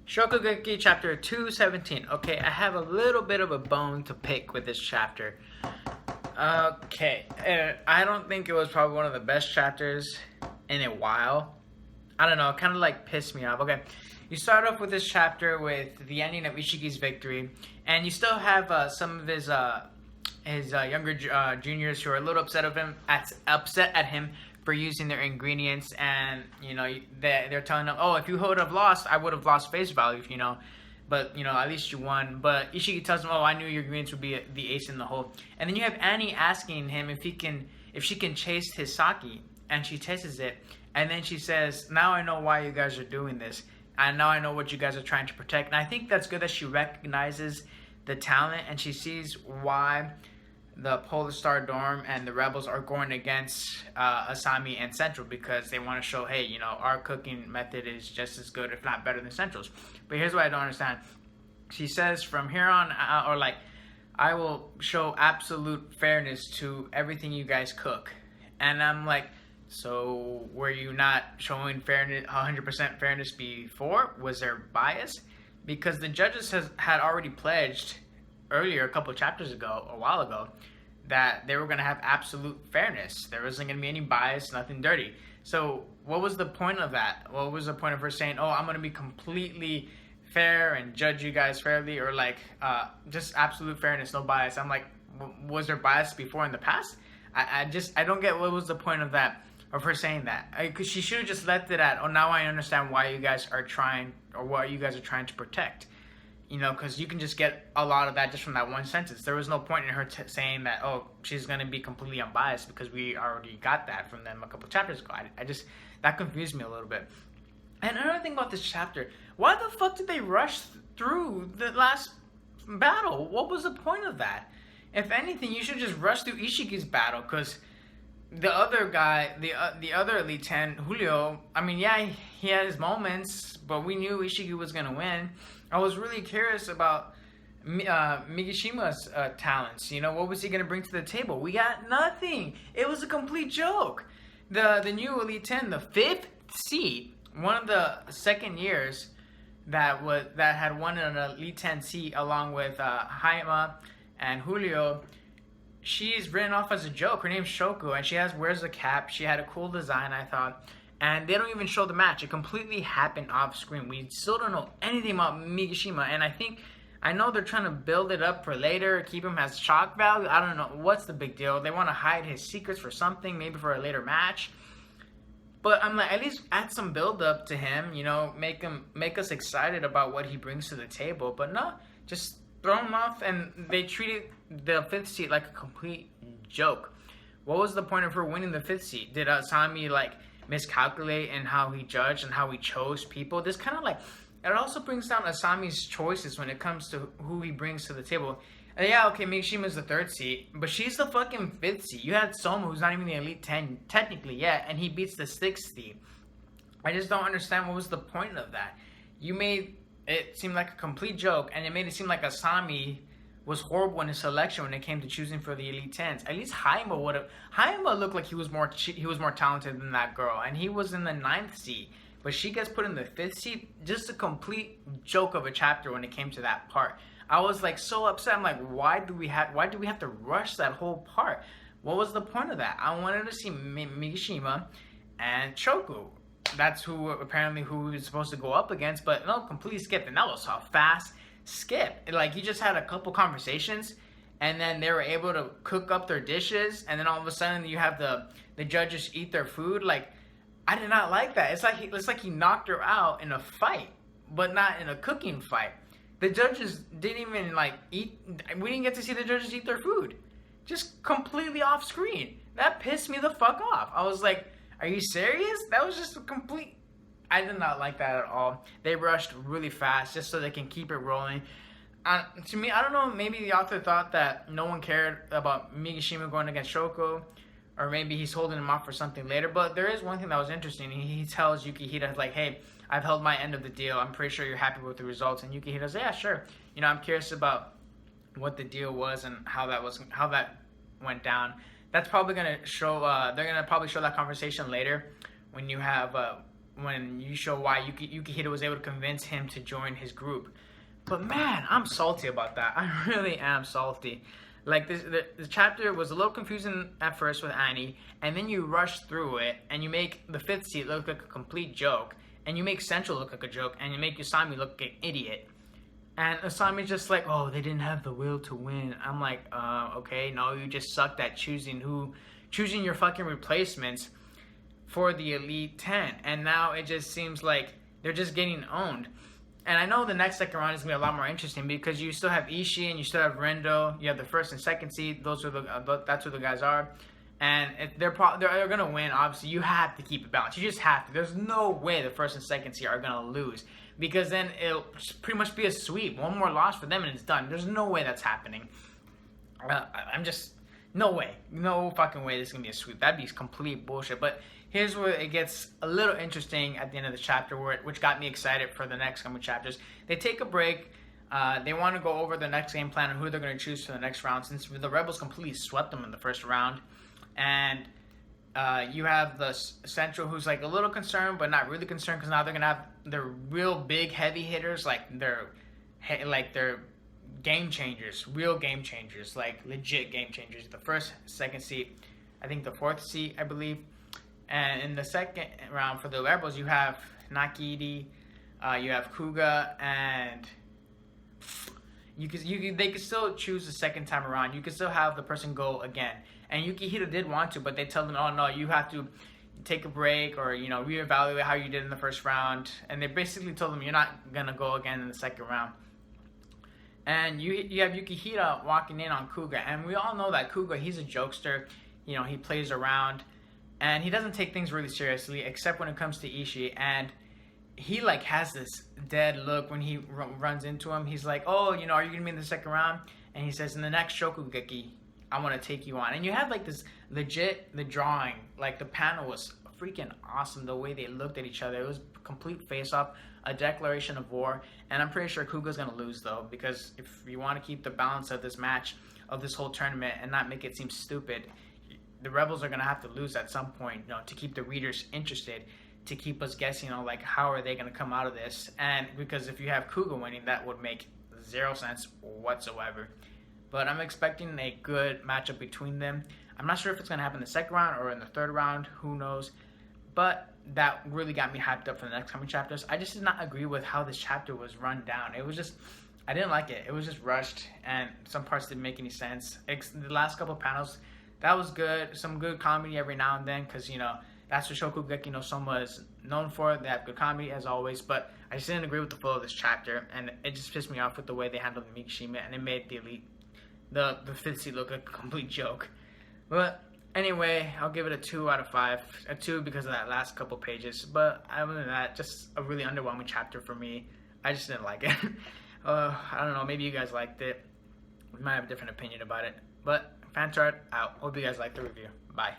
Shokugeki chapter 217. Okay, I have a little bit of a bone to pick with this chapter. Okay, I don't think it was probably one of the best chapters in a while. I don't know, it kind of like pissed me off. Okay, you start off with this chapter with the ending of Ishiki's victory, and you still have some of his younger juniors who are a little upset at him for using their ingredients, and they're telling him, oh, if you would have lost, I would have lost face value, but at least you won. But Ishiki tells him, oh, I knew your ingredients would be the ace in the hole. And then you have Annie asking him if she can taste his sake, and she tastes it, and then she says, now I know why you guys are doing this, and now I know what you guys are trying to protect. And I think that's good that she recognizes the talent, and she sees why the Polar Star Dorm and the Rebels are going against Asami and Central, because they want to show, hey, our cooking method is just as good, if not better, than Central's. But here's what I don't understand. She says, from here on, I will show absolute fairness to everything you guys cook. And I'm like, so were you not showing fairness, 100% fairness before? Was there bias? Because the judges had already pledged earlier, a couple of chapters ago, a while ago, that they were going to have absolute fairness. There wasn't going to be any bias, nothing dirty. So what was the point of that? What was the point of her saying, oh, I'm going to be completely fair and judge you guys fairly, or just absolute fairness, no bias? I'm like, was there bias before in the past? I don't get what was the point of that, of her saying that. Because she should have just left it at, oh, now I understand why you guys are trying, or what you guys are trying to protect. Because you can just get a lot of that just from that one sentence. There was no point in her saying that, oh, she's going to be completely unbiased, because we already got that from them a couple chapters ago. That confused me a little bit. And another thing about this chapter, why the fuck did they rush through the last battle? What was the point of that? If anything, you should just rush through Ishiki's battle, because the other guy, the other Elite 10, Julio, I mean, yeah, he had his moments, but we knew Ishiki was going to win. I was really curious about Migishima's talents. What was he going to bring to the table? We got nothing. It was a complete joke. The new Elite 10, the 5th seed, one of the second years that had won an Elite 10 seat along with Haima and Julio, she's written off as a joke. Her name's Shoku, and wears a cap. She had a cool design, I thought. And they don't even show the match. It completely happened off screen. We still don't know anything about Migishima. And I know they're trying to build it up for later, keep him as shock value. I don't know. What's the big deal? They want to hide his secrets for something, maybe for a later match. But I'm like, at least add some build up to him, make us excited about what he brings to the table. But no, just throw him off, and they treated the 5th seat like a complete joke. What was the point of her winning the 5th seat? Did Asami miscalculate in how he judged and how he chose people? This kind of it also brings down Asami's choices when it comes to who he brings to the table. Yeah, okay, Migishima's the 3rd seed, but she's the fucking 5th seed. You had Soma, who's not even the Elite 10 technically yet, and he beats the 6th seed. I just don't understand what was the point of that. You made it seem like a complete joke, and it made it seem like Asami was horrible in his selection when it came to choosing for the Elite 10s. At least Haima would have. Haima looked like he was more talented than that girl, and he was in the 9th seed. But she gets put in the 5th seed. Just a complete joke of a chapter when it came to that part. I was so upset. I'm like, why do we have to rush that whole part? What was the point of that? I wanted to see Migishima and Choku. That's who he was supposed to go up against, but no, completely skipped, and that was a fast skip. He just had a couple conversations, and then they were able to cook up their dishes, and then all of a sudden you have the judges eat their food. I did not like that. It's like he knocked her out in a fight, but not in a cooking fight. The judges didn't even eat. We didn't get to see the judges eat their food, just completely off screen. That pissed me the fuck off. I was like, are you serious? That was just a complete... I did not like that at all. They rushed really fast just so they can keep it rolling. To me, I don't know, maybe the author thought that no one cared about Migishima going against Shoko, or maybe he's holding him off for something later. But there is one thing that was interesting. He tells Yukihira, hey, I've held my end of the deal. I'm pretty sure you're happy with the results. And Yukihira's, yeah, sure. I'm curious about what the deal was and how that went down. That's probably going to show, they're going to probably show that conversation later when you have when you show why Yukihiro was able to convince him to join his group. But man, I'm salty about that. I really am salty. Like the chapter was a little confusing at first with Annie, and then you rush through it, and you make the fifth seat look like a complete joke, and you make Central look like a joke, and you make Usami look like an idiot. And Usami's just like, oh, they didn't have the will to win. I'm like, okay, no, you just sucked at choosing your fucking replacements for the Elite 10. And now it just seems like they're just getting owned. And I know the next second round is going to be a lot more interesting because you still have Ishii and you still have Rendo. You have the first and second seed. That's who the guys are. And they're going to win. Obviously, you have to keep it balanced. You just have to. There's no way the first and second seed are going to lose. Because then it'll pretty much be a sweep. One more loss for them and it's done. There's no way that's happening. No way. No fucking way this is going to be a sweep. That'd be complete bullshit. But here's where it gets a little interesting at the end of the chapter, which got me excited for the next coming chapters. They take a break. They want to go over the next game plan and who they're going to choose for the next round, since the Rebels completely swept them in the first round. And you have the Central, who's like a little concerned, but not really concerned, because now they're going to have their real big heavy hitters, like they're game changers, real game changers, like legit game changers. The first, second seat, I think the fourth seat, I believe. And in the second round for the Rebels, you have Nakiri, you have Kuga, and they could still choose the second time around. You could still have the person go again. And Yukihiro did want to, but they tell them, oh no, you have to take a break or, reevaluate how you did in the first round. And they basically told them you're not going to go again in the second round. And you have Yukihiro walking in on Kuga. And we all know that Kuga, he's a jokester. He plays around. And he doesn't take things really seriously, except when it comes to Ishii. And he, has this dead look when he runs into him. He's like, oh, are you going to be in the second round? And he says, in the next Shokugeki, I want to take you on. And you have, this legit, the drawing. The panel was freaking awesome, the way they looked at each other. It was a complete face-off, a declaration of war. And I'm pretty sure Kuga's going to lose, though, because if you want to keep the balance of this match, of this whole tournament, and not make it seem stupid, the Rebels are going to have to lose at some point, to keep the readers interested, to keep us guessing, how are they going to come out of this? And because if you have Kuga winning, that would make zero sense whatsoever. But I'm expecting a good matchup between them. I'm not sure if it's going to happen in the second round or in the third round. Who knows? But that really got me hyped up for the next coming chapters. I just did not agree with how this chapter was run down. It was just, I didn't like it. It was just rushed, and some parts didn't make any sense. The last couple of panels, that was good. Some good comedy every now and then, because, that's what Shokugeki no Soma is known for. They have good comedy, as always. But I just didn't agree with the flow of this chapter, and it just pissed me off with the way they handled the Mikishima, and it made the Elite, the fifth seed, look like a complete joke. But anyway, I'll give it a 2 out of 5. A 2 because of that last couple pages. But other than that, just a really underwhelming chapter for me. I just didn't like it. I don't know. Maybe you guys liked it. You might have a different opinion about it. But Fanchart out. Hope you guys liked the review. Bye.